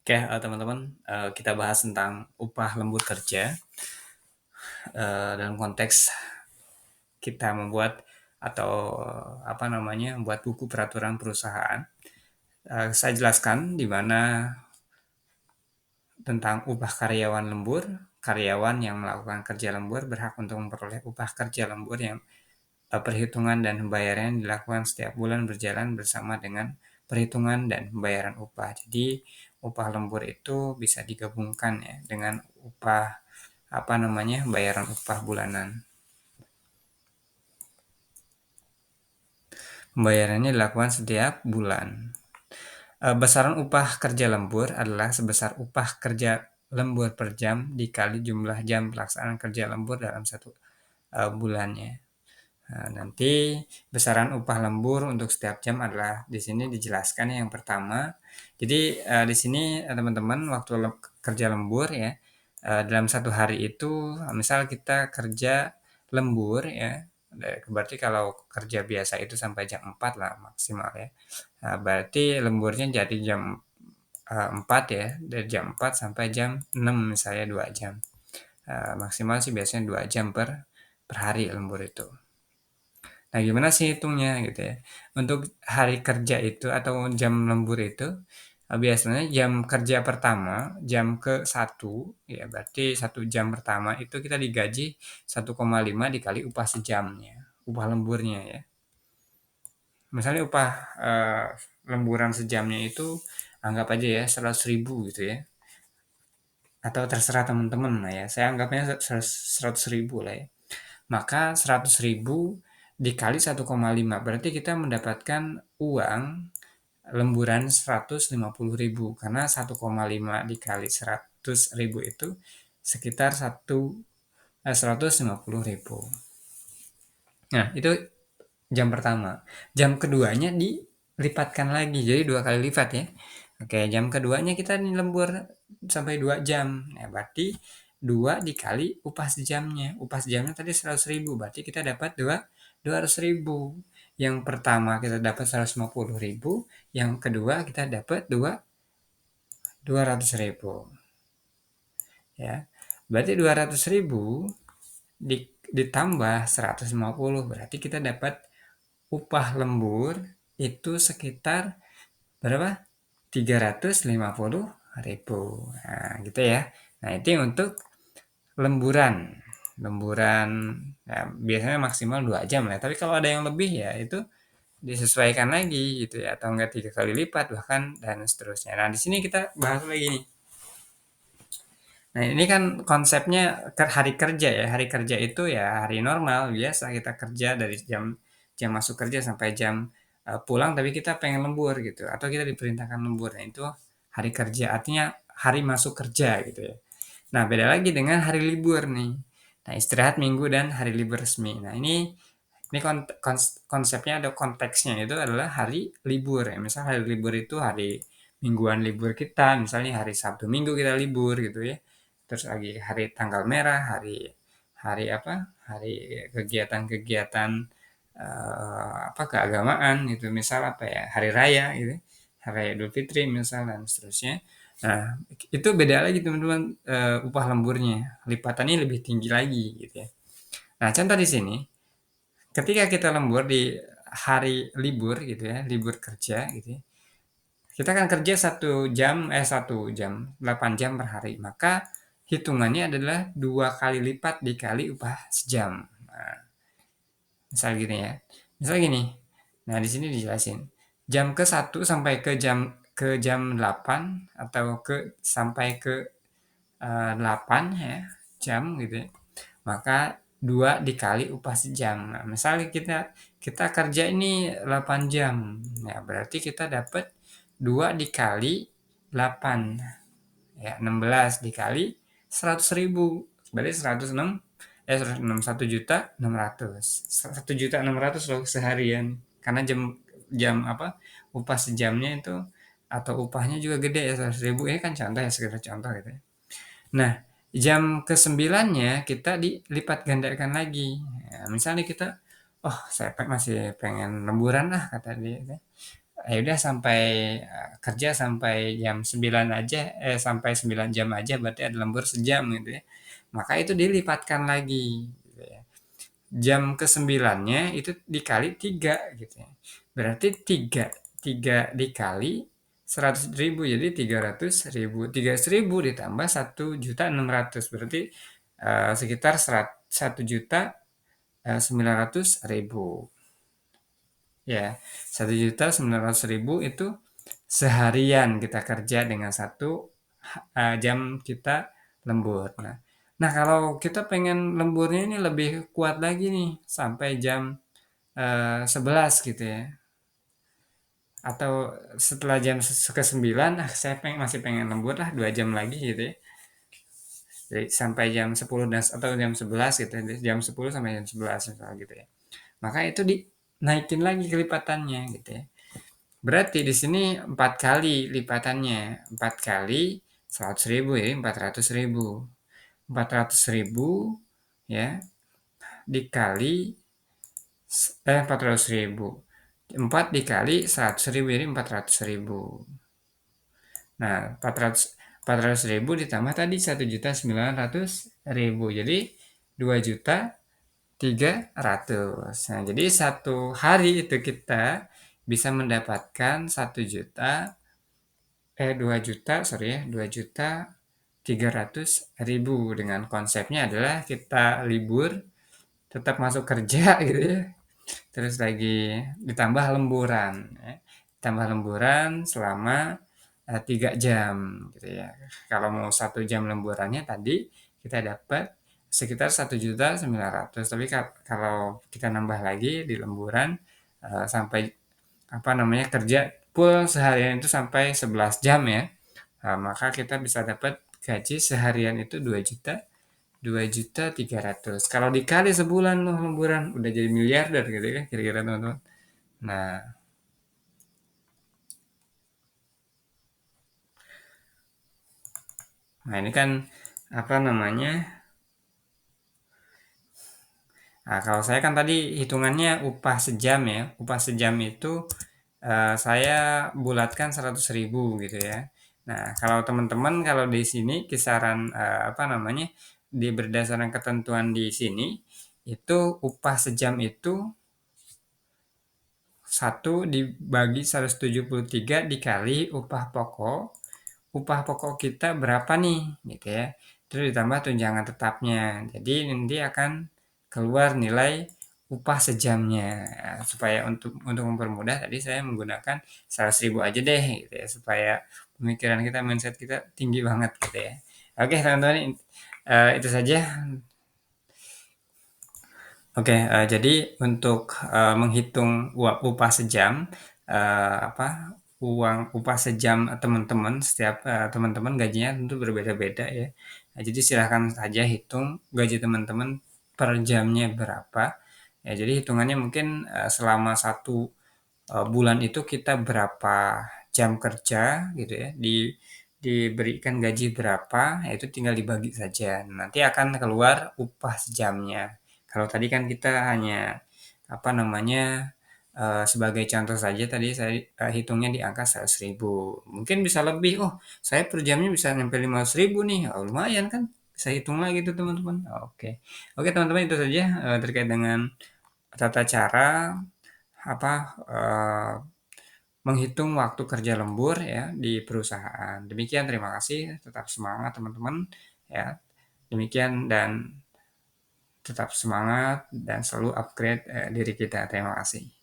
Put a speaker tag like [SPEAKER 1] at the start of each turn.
[SPEAKER 1] Oke, teman-teman, kita bahas tentang upah lembur kerja, dalam konteks kita membuat atau, membuat buku peraturan perusahaan. Saya jelaskan di mana tentang upah karyawan lembur. Karyawan yang melakukan kerja lembur berhak untuk memperoleh upah kerja lembur yang perhitungan dan pembayaran dilakukan setiap bulan berjalan bersama dengan perhitungan dan pembayaran upah. Jadi, upah lembur itu bisa digabungkan ya dengan upah bayaran upah bulanan. Pembayarannya dilakukan setiap bulan. Besaran upah kerja lembur adalah sebesar upah kerja lembur per jam dikali jumlah jam pelaksanaan kerja lembur dalam satu bulannya. Nah, nanti besaran upah lembur untuk setiap jam adalah di sini dijelaskan yang pertama. Jadi di sini teman-teman waktu kerja lembur ya, dalam satu hari itu misal kita kerja lembur ya, berarti kalau kerja biasa itu sampai jam 4 lah maksimal ya. Nah, berarti lemburnya jadi jam 4 ya, dari jam 4 sampai jam 6 misalnya 2 jam. Maksimal sih biasanya 2 jam per hari lembur itu. Nah, gimana sih hitungnya gitu ya. Untuk hari kerja itu atau jam lembur itu, biasanya jam kerja pertama, jam ke-1 ya berarti 1 jam pertama itu kita digaji 1,5 dikali upah sejamnya, upah lemburnya ya. Misalnya upah, lemburan sejamnya itu anggap aja ya 100.000 gitu ya, atau terserah teman-teman lah ya, saya anggapnya 100.000 lah ya. Maka 100.000 dikali 1,5 berarti kita mendapatkan uang lemburan 150.000 karena 1,5 dikali 100.000 itu sekitar 150.000. Nah, itu jam pertama. Jam keduanya dilipatkan lagi, jadi 2 kali lipat ya. Oke, jam keduanya kita nih lembur sampai 2 jam. Nah, berarti 2 dikali upah sejamnya. Upah sejamnya tadi 100.000, berarti kita dapat 200.000. Yang pertama kita dapat 150.000, yang kedua kita dapat 200.000. Ya. Berarti 200.000 ditambah 150, berarti kita dapat upah lembur itu sekitar berapa? 350.000. Nah, gitu ya. Nah, itu untuk lemburan. Lemburan ya, biasanya maksimal 2 jam lah. Tapi kalau ada yang lebih ya itu disesuaikan lagi gitu ya, atau enggak 3 kali lipat bahkan dan seterusnya. Nah, di sini kita bahas lagi nih. Nah, ini kan konsepnya hari kerja ya. Hari kerja itu ya hari normal biasa kita kerja dari jam jam masuk kerja sampai jam pulang, tapi kita pengen lembur gitu atau kita diperintahkan lembur. Nah, itu hari kerja artinya hari masuk kerja gitu ya. Nah, beda lagi dengan hari libur nih. Nah, istirahat minggu dan hari libur resmi. Nah, ini konsepnya ada konteksnya itu adalah hari libur ya. Misal hari libur itu hari mingguan libur kita, misalnya hari Sabtu Minggu kita libur gitu ya. Terus lagi hari tanggal merah, hari hari apa? Hari kegiatan-kegiatan keagamaan gitu. Misal apa ya? Hari raya gitu. Hari Raya Idul Fitri misal dan seterusnya. Nah, itu beda lagi teman-teman upah lemburnya. Lipatannya lebih tinggi lagi gitu ya. Nah, contoh di sini ketika kita lembur di hari libur gitu ya, libur kerja gitu ya, kita kan kerja 8 jam per hari, maka hitungannya adalah 2 kali lipat dikali upah sejam. Nah, misal gini ya, misal gini, nah di sini dijelasin, jam ke-1 sampai ke jam 8 atau sampai ke 8 ya, jam gitu ya, maka 2 dikali upah sejam. Nah, misalnya kita kerja ini 8 jam, ya berarti kita dapat 2 dikali 8, ya 16 dikali 100.000, berarti 1.600.000, 1.600.000 loh seharian, karena jam jam upah sejamnya itu atau upahnya juga gede ya 100.000, ini kan contoh ya, sekedar contoh gitu ya. Nah, jam ke-9-nya kita dilipat gandakan lagi. Ya, misalnya kita, "Oh, saya masih pengen lemburan lah," kata dia, ya udah sampai, kerja sampai jam 9 aja, sampai 9 jam aja berarti ada lembur sejam gitu ya. Maka itu dilipatkan lagi gitu ya. Jam ke-9-nya itu dikali 3 gitu ya. Berarti 3 dikali 100.000 jadi 300.000. 300.000 ditambah 1.600.000 berarti, sekitar 1.900.000. Ya, 1.900.000 itu seharian kita kerja dengan satu jam kita lembur. Nah, kalau kita pengen lemburnya ini lebih kuat lagi nih, sampai jam 11 gitu ya. Atau setelah jam ke-9, saya masih pengen lembur lah 2 jam lagi gitu ya. Jadi sampai jam 10 atau jam 11 gitu ya. Jam 10 sampai jam 11 misalnya gitu ya. Maka itu dinaikin lagi kelipatannya gitu ya. Berarti di sini 4 kali lipatannya, 4 kali 100.000 ya, 400.000. 400.000 ya dikali 400.000. 4 dikali 100.000 jadi 400.000. Nah, 400.000 ditambah tadi 1.900.000 jadi 2.300.000. Nah, jadi satu hari itu kita bisa mendapatkan 2 juta, sorry ya, 2.300.000 dengan konsepnya adalah kita libur, tetap masuk kerja gitu ya. Terus lagi ditambah lemburan ya. Ditambah lemburan selama 3 jam gitu ya. Kalau mau 1 jam lemburannya tadi kita dapat sekitar 1.900.000. Tapi kalau kita nambah lagi di lemburan sampai kerja full seharian itu sampai 11 jam ya. Maka kita bisa dapat gaji seharian itu 2.300.000. Kalau dikali sebulan loh lemburan udah jadi miliarder gitu ya kira-kira teman-teman. Nah, ini kan apa namanya? Nah, kalau saya kan tadi hitungannya upah sejam ya. Upah sejam itu saya bulatkan 100.000 gitu ya. Nah, kalau teman-teman kalau di sini kisaran di berdasarkan ketentuan di sini itu upah sejam itu 1 dibagi 173 dikali upah pokok kita berapa nih gitu ya. Terus ditambah tunjangan tetapnya. Jadi nanti akan keluar nilai upah sejamnya. Nah, supaya untuk mempermudah tadi saya menggunakan 100.000 aja deh gitu ya supaya pemikiran kita, mindset kita tinggi banget gitu ya. Oke, teman-teman, itu saja. Oke, jadi untuk, menghitung upah sejam, uang upah sejam teman-teman, setiap, teman-teman gajinya tentu berbeda-beda ya. Nah, jadi silahkan saja hitung gaji teman-teman per jamnya berapa, ya jadi hitungannya mungkin, selama 1 bulan itu kita berapa jam kerja gitu ya, diberikan gaji berapa, ya itu tinggal dibagi saja, nanti akan keluar upah sejamnya. Kalau tadi kan kita hanya sebagai contoh saja tadi saya hitungnya di angka 100.000. Mungkin bisa lebih, oh saya per jamnya bisa nyampe 15.000 nih, oh, lumayan kan, bisa hitung lagi tuh teman-teman. Oke, oke teman-teman itu saja terkait dengan tata cara apa eh, menghitung waktu kerja lembur ya di perusahaan. Demikian, terima kasih, tetap semangat teman-teman ya. Demikian dan tetap semangat dan selalu upgrade diri kita. Terima kasih.